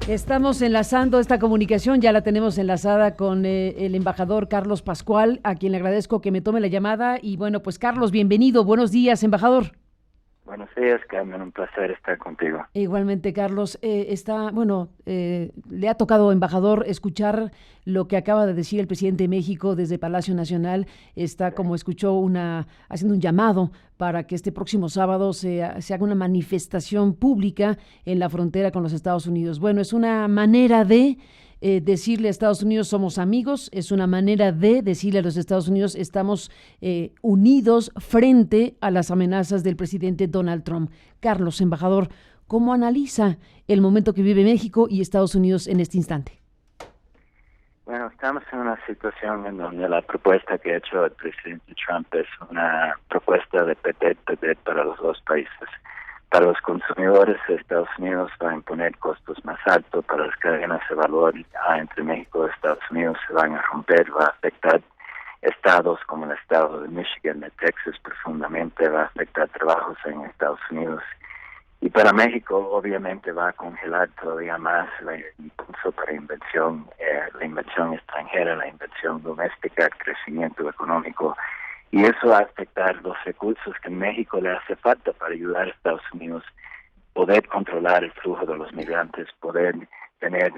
Estamos enlazando esta comunicación, ya la tenemos enlazada con el embajador Carlos Pascual, a quien le agradezco que me tome la llamada. Y bueno, pues Carlos, bienvenido, buenos días, embajador. Buenos días, Carmen, un placer estar contigo. Igualmente, Carlos, le ha tocado, embajador, escuchar lo que acaba de decir el presidente de México desde Palacio Nacional. Está, como escuchó, haciendo un llamado para que este próximo sábado se haga una manifestación pública en la frontera con los Estados Unidos. Bueno, es una manera de decirle a Estados Unidos somos amigos, es una manera de decirle a los Estados Unidos estamos unidos frente a las amenazas del presidente Donald Trump. Carlos, embajador, ¿cómo analiza el momento que vive México y Estados Unidos en este instante? Bueno, estamos en una situación en donde la propuesta que ha hecho el presidente Trump es una propuesta de PT para los dos países. Para los consumidores, Estados Unidos va a imponer costos más altos, para las cadenas de valor entre México y Estados Unidos se van a romper, va a afectar estados como el estado de Michigan, de Texas profundamente, va a afectar trabajos en Estados Unidos. Y para México, obviamente, va a congelar todavía más el impulso para inversión, la inversión extranjera, la inversión doméstica, el crecimiento económico. Y eso va a afectar los recursos que México le hace falta para ayudar a Estados Unidos, poder controlar el flujo de los migrantes, poder tener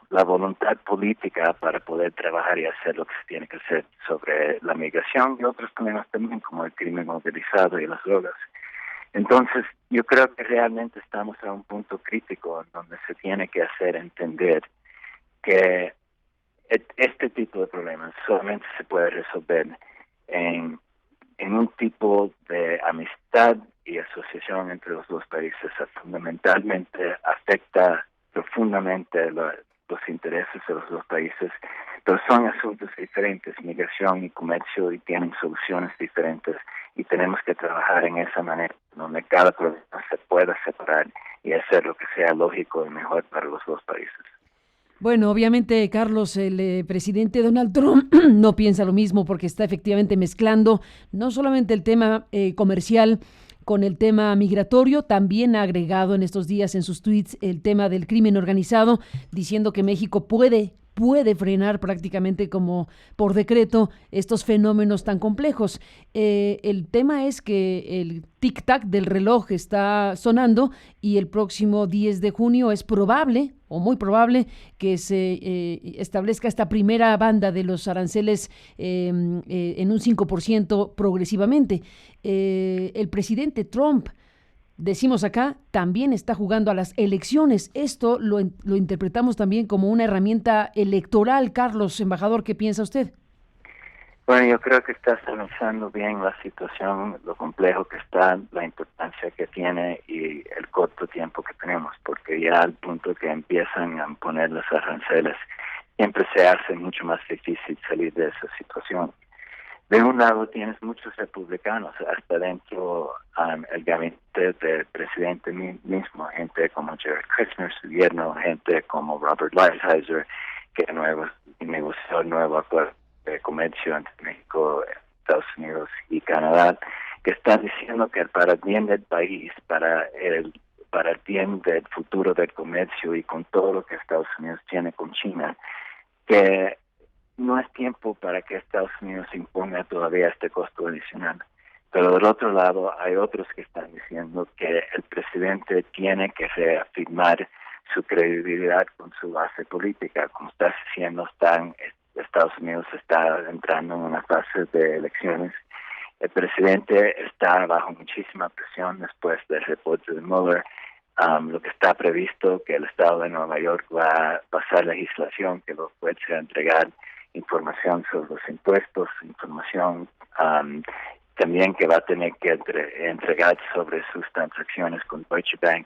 la voluntad política para poder trabajar y hacer lo que se tiene que hacer sobre la migración y otros problemas también, como el crimen organizado y las drogas. Entonces, yo creo que realmente estamos a un punto crítico donde se tiene que hacer entender que este tipo de problemas solamente se puede resolver en un tipo de amistad y asociación entre los dos países. Fundamentalmente afecta profundamente los intereses de los dos países, pero son asuntos diferentes, migración y comercio, y tienen soluciones diferentes, y tenemos que trabajar en esa manera, donde cada problema se pueda separar y hacer lo que sea lógico y mejor para los dos países. Bueno, obviamente, Carlos, el presidente Donald Trump no piensa lo mismo porque está efectivamente mezclando no solamente el tema comercial con el tema migratorio, también ha agregado en estos días en sus tweets el tema del crimen organizado, diciendo que México puede frenar prácticamente como por decreto estos fenómenos tan complejos. El tema es que el tic-tac del reloj está sonando y el próximo 10 de junio es probable, o muy probable, que se establezca esta primera banda de los aranceles en un 5% progresivamente. El presidente Trump, decimos acá, también está jugando a las elecciones. Esto lo interpretamos también como una herramienta electoral. Carlos, embajador, ¿qué piensa usted? Bueno, yo creo que estás analizando bien la situación, lo complejo que está, la importancia que tiene y el corto tiempo que tenemos, porque ya al punto que empiezan a poner los aranceles, siempre se hace mucho más difícil salir de esa situación. De un lado tienes muchos republicanos, hasta dentro el gabinete del presidente mismo, gente como Jared Kushner, su yerno, gente como Robert Lighthizer, que negoció el nuevo acuerdo de comercio entre México, Estados Unidos y Canadá, que están diciendo que para el bien del país, para el bien del futuro del comercio y con todo lo que Estados Unidos tiene con China, que no es tiempo para que Estados Unidos imponga todavía este costo adicional. Pero del otro lado hay otros que están diciendo que el presidente tiene que reafirmar su credibilidad con su base política. Como estás diciendo, Estados Unidos está entrando en una fase de elecciones. El presidente está bajo muchísima presión después del reporte de Mueller. Lo que está previsto, que el Estado de Nueva York va a pasar legislación que lo puede entregar información sobre los impuestos, información también que va a tener que entregar sobre sus transacciones con Deutsche Bank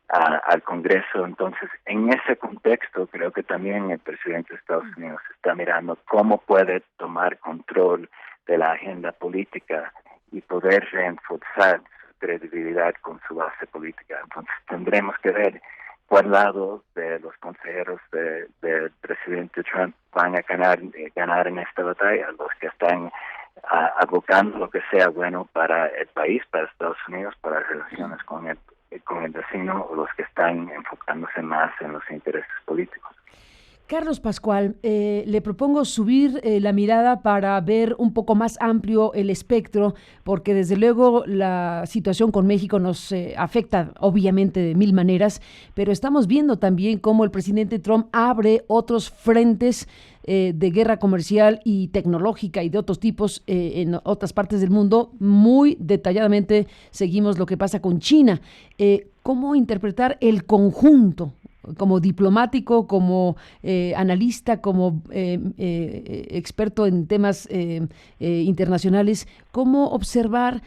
al Congreso. Entonces, en ese contexto, creo que también el presidente de Estados Unidos está mirando cómo puede tomar control de la agenda política y poder reforzar su credibilidad con su base política. Entonces, tendremos que ver cuál lado de los consejeros del presidente Trump van a ganar en esta batalla, los que están abocando lo que sea bueno para el país, para Estados Unidos, para las relaciones con con el vecino o los que están enfocándose más en los intereses políticos. Carlos Pascual, le propongo subir la mirada para ver un poco más amplio el espectro, porque desde luego la situación con México nos afecta obviamente de mil maneras, pero estamos viendo también cómo el presidente Trump abre otros frentes de guerra comercial y tecnológica y de otros tipos en otras partes del mundo. Muy detalladamente seguimos lo que pasa con China. ¿Cómo interpretar el conjunto? Como diplomático, como analista, como experto en temas internacionales, cómo observar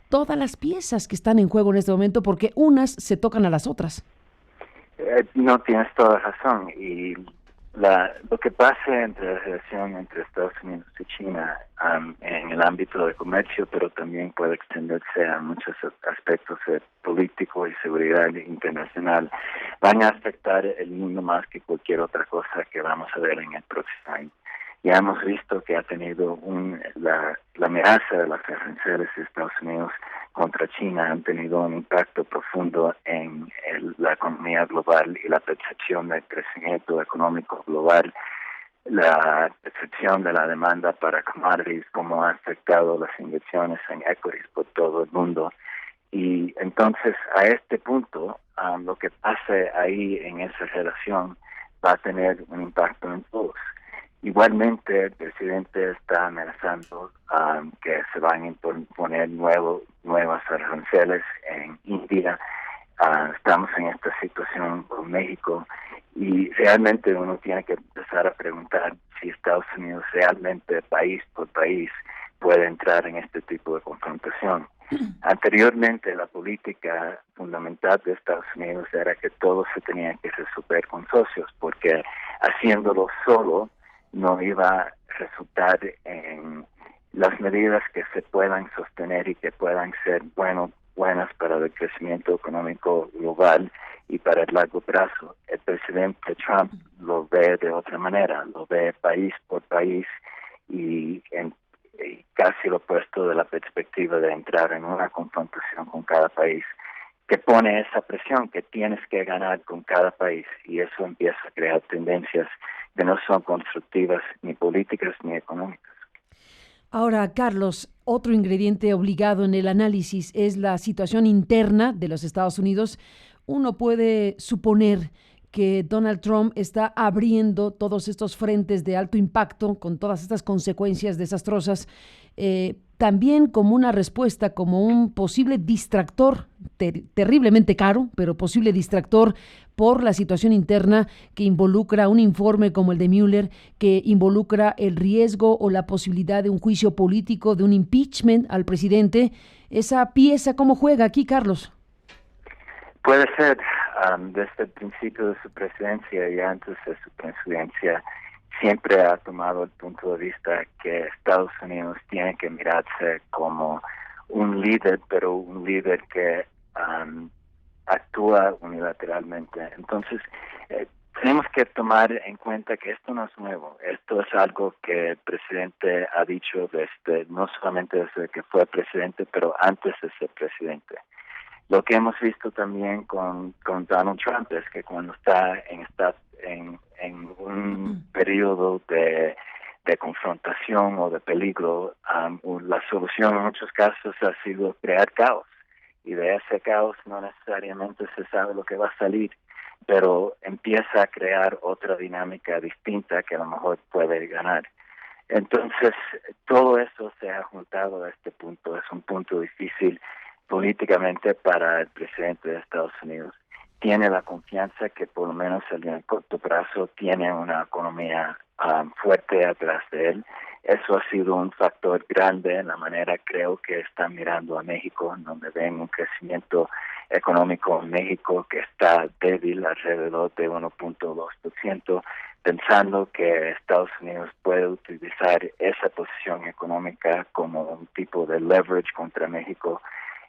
todas las piezas que están en juego en este momento, porque unas se tocan a las otras. No, tienes toda razón. Y lo que pasa entre la relación entre Estados Unidos y China en el ámbito de comercio, pero también puede extenderse a muchos aspectos político y seguridad internacional, van a afectar el mundo más que cualquier otra cosa que vamos a ver en el próximo año. Ya hemos visto que ha tenido la amenaza de las aranceles de Estados Unidos contra China han tenido un impacto profundo en la economía global y la percepción del crecimiento económico global, la percepción de la demanda para commodities, cómo ha afectado las inversiones en equities por todo el mundo. Y entonces, a este punto, lo que pase ahí en esa relación va a tener un impacto en todos. Igualmente, el presidente está amenazando que se van a imponer nuevas aranceles en India. Estamos en esta situación con México y realmente uno tiene que empezar a preguntar si Estados Unidos realmente, país por país, puede entrar en este tipo de confrontación. Anteriormente, la política fundamental de Estados Unidos era que todo se tenía que resolver con socios, porque haciéndolo solo no iba a resultar en las medidas que se puedan sostener y que puedan ser buenas para el crecimiento económico global y para el largo plazo. El presidente Trump lo ve de otra manera, lo ve país por país y casi lo opuesto de la perspectiva de entrar en una confrontación con cada país, que pone esa presión que tienes que ganar con cada país, y eso empieza a crear tendencias que no son constructivas ni políticas ni económicas. Ahora, Carlos, otro ingrediente obligado en el análisis es la situación interna de los Estados Unidos. Uno puede suponer que Donald Trump está abriendo todos estos frentes de alto impacto con todas estas consecuencias desastrosas, también como una respuesta, como un posible distractor, terriblemente caro, pero posible distractor por la situación interna que involucra un informe como el de Mueller, que involucra el riesgo o la posibilidad de un juicio político, de un impeachment al presidente. Esa pieza, ¿cómo juega aquí, Carlos? Puede ser. Desde el principio de su presidencia y antes de su presidencia, siempre ha tomado el punto de vista que Estados Unidos tiene que mirarse como un líder, pero un líder que actúa unilateralmente. Entonces, tenemos que tomar en cuenta que esto no es nuevo. Esto es algo que el presidente ha dicho no solamente desde que fue presidente, pero antes de ser presidente. Lo que hemos visto también con Donald Trump es que cuando está en un periodo de confrontación o de peligro, la solución en muchos casos ha sido crear caos. Y de ese caos no necesariamente se sabe lo que va a salir, pero empieza a crear otra dinámica distinta que a lo mejor puede ganar. Entonces, todo eso se ha juntado a este punto. Es un punto difícil políticamente para el presidente de Estados Unidos. Tiene la confianza que por lo menos en el corto plazo tiene una economía fuerte atrás de él. Eso ha sido un factor grande en la manera, creo, que están mirando a México, donde ven un crecimiento económico en México que está débil, alrededor de 1.2%, pensando que Estados Unidos puede utilizar esa posición económica como un tipo de leverage contra México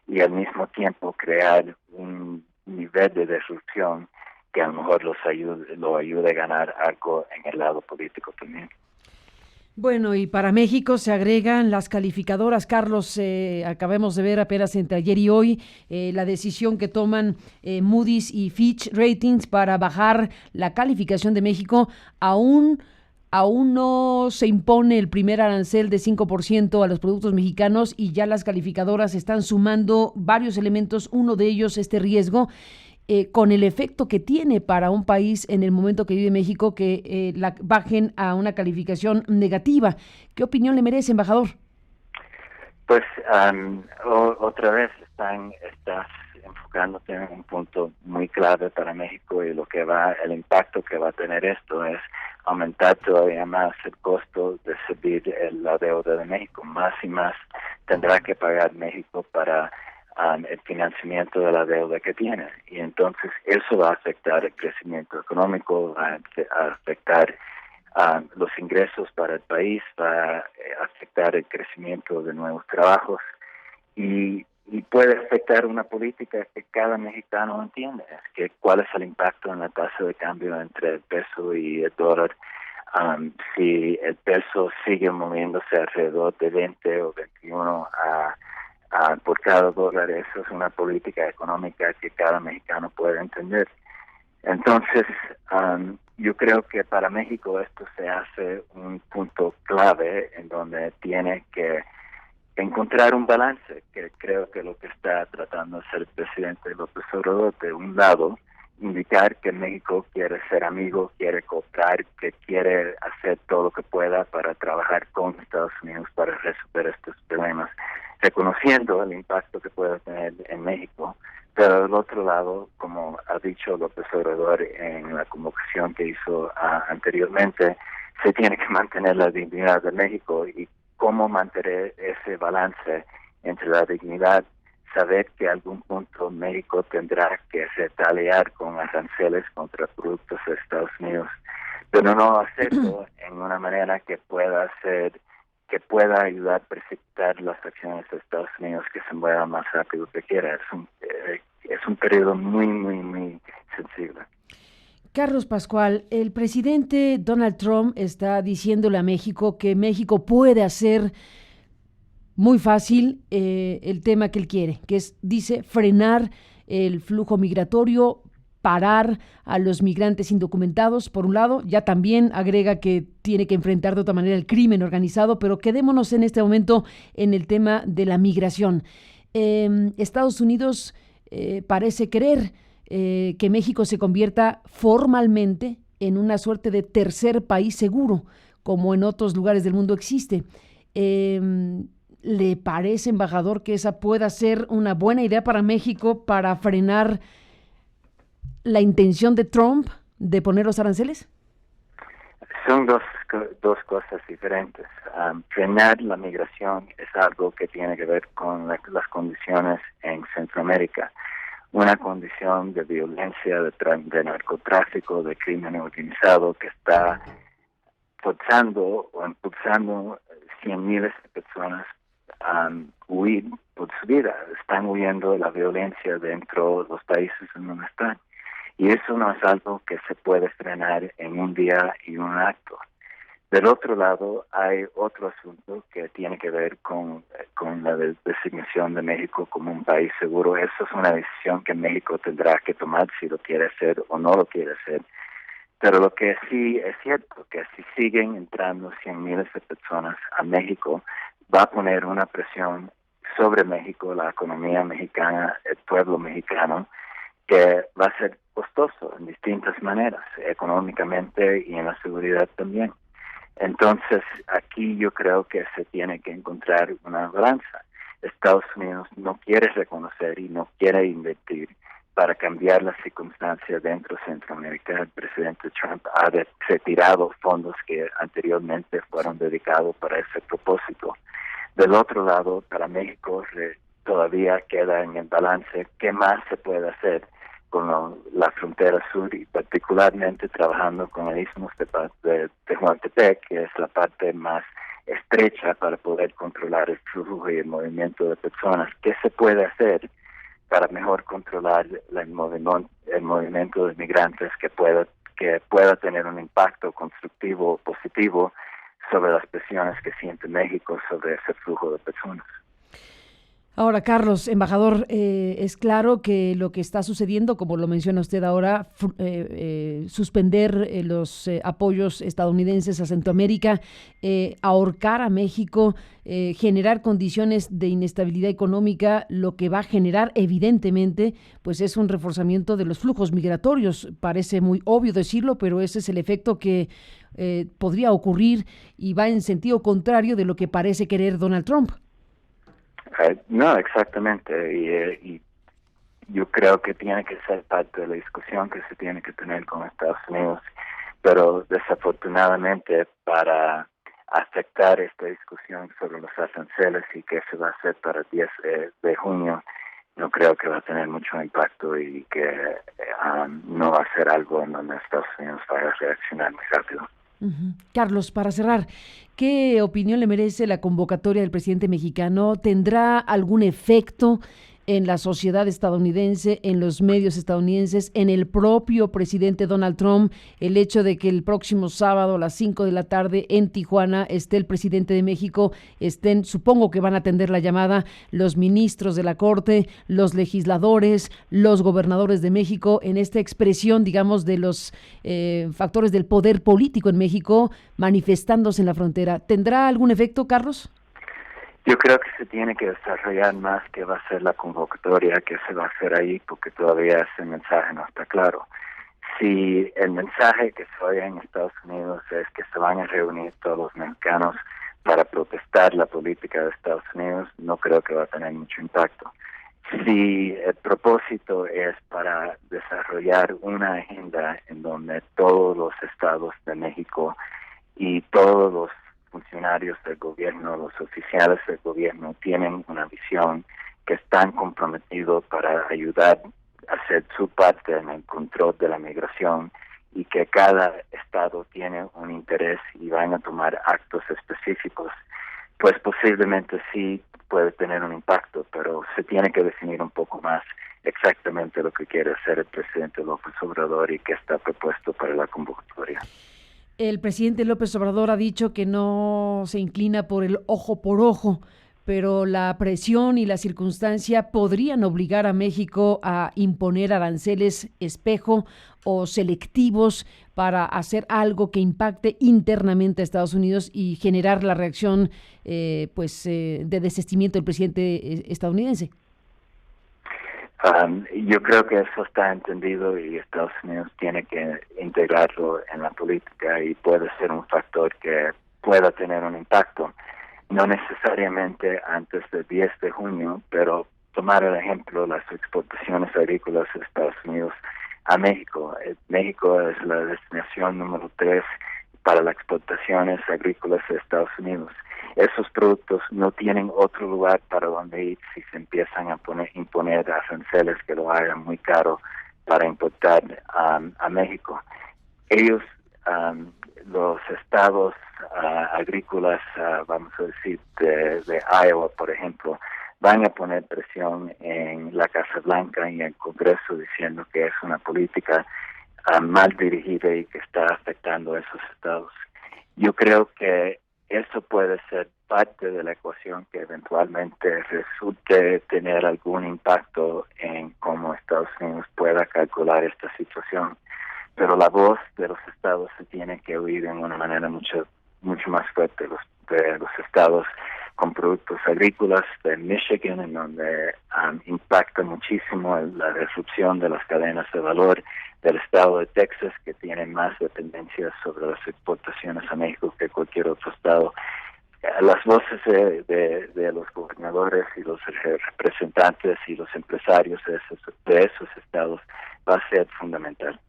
y al mismo tiempo crear un nivel de disrupción que a lo mejor lo ayude a ganar algo en el lado político también. Bueno, y para México se agregan las calificadoras, Carlos. Acabamos de ver apenas entre ayer y hoy la decisión que toman Moody's y Fitch Ratings para bajar la calificación de México. Aún no se impone el primer arancel de 5% a los productos mexicanos y ya las calificadoras están sumando varios elementos, uno de ellos este riesgo, con el efecto que tiene para un país en el momento que vive México, que la bajen a una calificación negativa. ¿Qué opinión le merece, embajador? Pues otra vez estás enfocándote en un punto muy clave para México, y el impacto que va a tener esto es aumentar todavía más el costo de servir la deuda de México. Más y más tendrá que pagar México para el financiamiento de la deuda que tiene, y entonces eso va a afectar el crecimiento económico, va a afectar los ingresos para el país, va a afectar el crecimiento de nuevos trabajos, y puede afectar una política que cada mexicano entiende, es que cuál es el impacto en la tasa de cambio entre el peso y el dólar. Si el peso sigue moviéndose alrededor de 20 o 21 por cada dólar, eso es una política económica que cada mexicano puede entender. Entonces, yo creo que para México esto se hace un punto clave en donde tiene que encontrar un balance, que creo que lo que está tratando de hacer el presidente López Obrador. De un lado, indicar que México quiere ser amigo, quiere cooperar, que quiere hacer todo lo que pueda para trabajar con Estados Unidos para resolver estos problemas, reconociendo el impacto que puede tener en México. Pero del otro lado, como ha dicho López Obrador en la convocación que hizo anteriormente, se tiene que mantener la dignidad de México. Y cómo mantener ese balance entre la dignidad, saber que a algún punto México tendrá que retaliar con aranceles contra productos de Estados Unidos, pero no hacerlo en una manera que pueda ayudar a precipitar las acciones de Estados Unidos, que se muevan más rápido que quiera. Es un periodo muy, muy, muy sensible. Carlos Pascual, el presidente Donald Trump está diciéndole a México que México puede hacer muy fácil el tema que él quiere, que es, dice, frenar el flujo migratorio, parar a los migrantes indocumentados, por un lado. Ya también agrega que tiene que enfrentar de otra manera el crimen organizado, pero quedémonos en este momento en el tema de la migración. Estados Unidos parece querer que México se convierta formalmente en una suerte de tercer país seguro, como en otros lugares del mundo existe. ¿Le parece, embajador, que esa pueda ser una buena idea para México para frenar la intención de Trump de poner los aranceles? Son dos cosas diferentes. Frenar la migración es algo que tiene que ver con las condiciones en Centroamérica. Una condición de violencia, de narcotráfico, de crimen organizado, que está forzando o impulsando 100,000 de personas a huir por su vida. Están huyendo de la violencia dentro de los países en donde están. Y eso no es algo que se puede frenar en un día y un acto. Del otro lado, hay otro asunto que tiene que ver con la designación de México como un país seguro. Eso es una decisión que México tendrá que tomar si lo quiere hacer o no lo quiere hacer. Pero lo que sí es cierto, que si siguen entrando 100,000 de personas a México, va a poner una presión sobre México, la economía mexicana, el pueblo mexicano, que va a ser costoso en distintas maneras, económicamente y en la seguridad también. Entonces, aquí yo creo que se tiene que encontrar una balanza. Estados Unidos no quiere reconocer y no quiere invertir para cambiar las circunstancias dentro de Centroamérica. El presidente Trump ha retirado fondos que anteriormente fueron dedicados para ese propósito. Del otro lado, para México todavía queda en el balance qué más se puede hacer con la frontera sur, y particularmente trabajando con el istmo de Tehuantepec, que es la parte más estrecha para poder controlar el flujo y el movimiento de personas. ¿Qué se puede hacer para mejor controlar el movimiento de migrantes que pueda tener un impacto constructivo o positivo sobre las presiones que siente México sobre ese flujo de personas. Ahora, Carlos, embajador, es claro que lo que está sucediendo, como lo menciona usted ahora, suspender los apoyos estadounidenses a Centroamérica, ahorcar a México, generar condiciones de inestabilidad económica, lo que va a generar, evidentemente, pues es un reforzamiento de los flujos migratorios. Parece muy obvio decirlo, pero ese es el efecto que podría ocurrir y va en sentido contrario de lo que parece querer Donald Trump. No, exactamente, y yo creo que tiene que ser parte de la discusión que se tiene que tener con Estados Unidos, pero desafortunadamente para afectar esta discusión sobre los aranceles y qué se va a hacer para el 10 de junio, no creo que va a tener mucho impacto y que no va a ser algo en donde Estados Unidos vaya a reaccionar muy rápido. Carlos, para cerrar, ¿qué opinión le merece la convocatoria del presidente mexicano? ¿Tendrá algún efecto en la sociedad estadounidense, en los medios estadounidenses, en el propio presidente Donald Trump, el hecho de que el próximo sábado a las 5 de la tarde en Tijuana esté el presidente de México, supongo que van a atender la llamada los ministros de la Corte, los legisladores, los gobernadores de México, en esta expresión, digamos, de los factores del poder político en México manifestándose en la frontera? ¿Tendrá algún efecto, Carlos? Yo creo que se tiene que desarrollar más qué va a ser la convocatoria, qué se va a hacer ahí, porque todavía ese mensaje no está claro. Si el mensaje que se oye en Estados Unidos es que se van a reunir todos los mexicanos para protestar la política de Estados Unidos, no creo que va a tener mucho impacto. Si el propósito es para desarrollar una agenda en donde todos los estados de México y todos los funcionarios del gobierno, los oficiales del gobierno tienen una visión que están comprometidos para ayudar a hacer su parte en el control de la migración y que cada estado tiene un interés y van a tomar actos específicos, pues posiblemente sí puede tener un impacto, pero se tiene que definir un poco más exactamente lo que quiere hacer el presidente López Obrador y qué está propuesto para la convocatoria. El presidente López Obrador ha dicho que no se inclina por el ojo por ojo, pero la presión y la circunstancia podrían obligar a México a imponer aranceles espejo o selectivos para hacer algo que impacte internamente a Estados Unidos y generar la reacción de desistimiento del presidente estadounidense. Yo creo que eso está entendido y Estados Unidos tiene que integrarlo en la política y puede ser un factor que pueda tener un impacto, no necesariamente antes del 10 de junio, pero tomar el ejemplo las exportaciones agrícolas de Estados Unidos a México. México es la destinación número 3 para las exportaciones agrícolas de Estados Unidos. Esos productos no tienen otro lugar para donde ir si se empiezan a imponer aranceles que lo hagan muy caro para importar a México. Ellos, los estados agrícolas, vamos a decir, de Iowa, por ejemplo, van a poner presión en la Casa Blanca y en el Congreso diciendo que es una política mal dirigida y que está afectando a esos estados. Yo creo que eso puede ser parte de la ecuación que eventualmente resulte tener algún impacto en cómo Estados Unidos pueda calcular esta situación. Pero la voz de los estados se tiene que oír de una manera mucho más fuerte. De los estados con productos agrícolas de Michigan, en donde impacta muchísimo la disrupción de las cadenas de valor, del estado de Texas, que tiene más dependencia sobre las exportaciones a México que cualquier otro estado. Las voces de los gobernadores y los representantes y los empresarios de esos estados va a ser fundamental.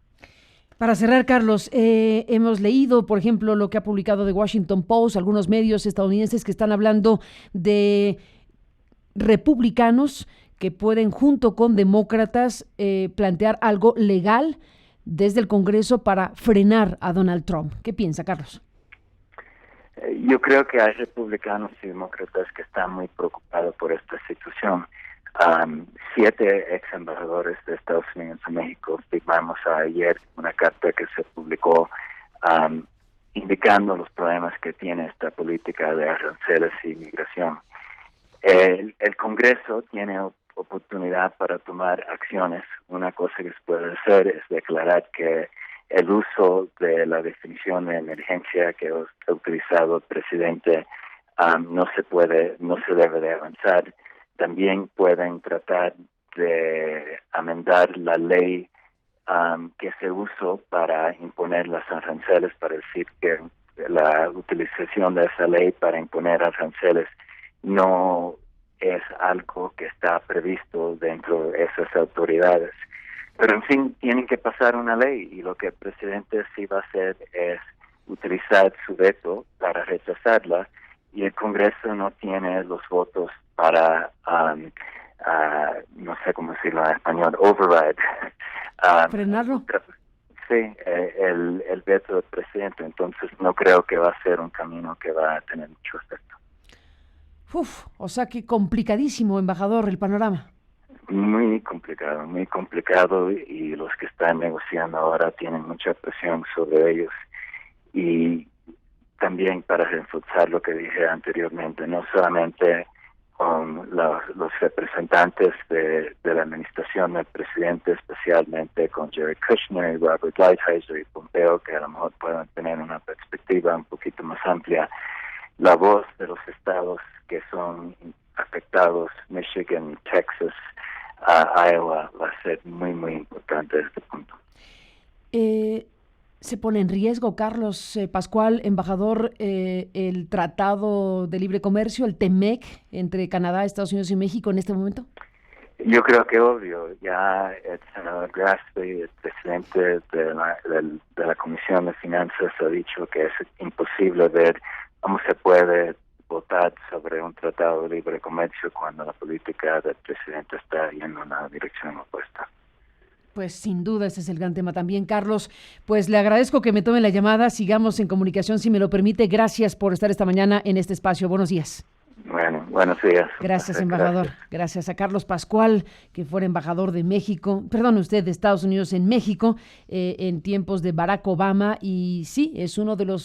Para cerrar, Carlos, hemos leído, por ejemplo, lo que ha publicado The Washington Post, algunos medios estadounidenses que están hablando de republicanos que pueden, junto con demócratas, plantear algo legal desde el Congreso para frenar a Donald Trump. ¿Qué piensa, Carlos? Yo creo que hay republicanos y demócratas que están muy preocupados por esta situación. 7 ex embajadores de Estados Unidos a México firmamos ayer una carta que se publicó indicando los problemas que tiene esta política de aranceles y migración. El Congreso tiene oportunidad para tomar acciones. Una cosa que se puede hacer es declarar que el uso de la definición de emergencia que ha utilizado el presidente no se debe de avanzar. También pueden tratar de amendar la ley que se usó para imponer las aranceles, para decir que la utilización de esa ley para imponer aranceles no es algo que está previsto dentro de esas autoridades. Pero en fin, tienen que pasar una ley y lo que el presidente sí va a hacer es utilizar su veto para rechazarla y el Congreso no tiene los votos para, no sé cómo decirlo en español, override. ¿Frenarlo? Sí, el veto del presidente. Entonces no creo que va a ser un camino que va a tener mucho efecto. O sea que complicadísimo, embajador, el panorama. Muy complicado y los que están negociando ahora tienen mucha presión sobre ellos. Y también para reforzar lo que dije anteriormente, no solamente con los representantes de la administración del presidente, especialmente con Jared Kushner y Robert Lighthizer y Pompeo, que a lo mejor puedan tener una perspectiva un poquito más amplia. La voz de los estados que son afectados, Michigan, Texas, Iowa, va a ser muy importante desde este punto. ¿Se pone en riesgo, Carlos Pascual, embajador, el Tratado de Libre Comercio, el TEMEC, entre Canadá, Estados Unidos y México en este momento? Yo creo que obvio, ya el senador Grassley, el presidente de la Comisión de Finanzas, ha dicho que es imposible ver cómo se puede votar sobre un tratado de libre comercio cuando la política del presidente está yendo en una dirección opuesta. Pues sin duda ese es el gran tema también, Carlos. Pues le agradezco que me tome la llamada, sigamos en comunicación si me lo permite. Gracias por estar esta mañana en este espacio. Buenos días. Bueno, buenos días. Gracias, embajador. Gracias a Carlos Pascual, que fuera embajador de de Estados Unidos en México, en tiempos de Barack Obama. Y sí, es uno de los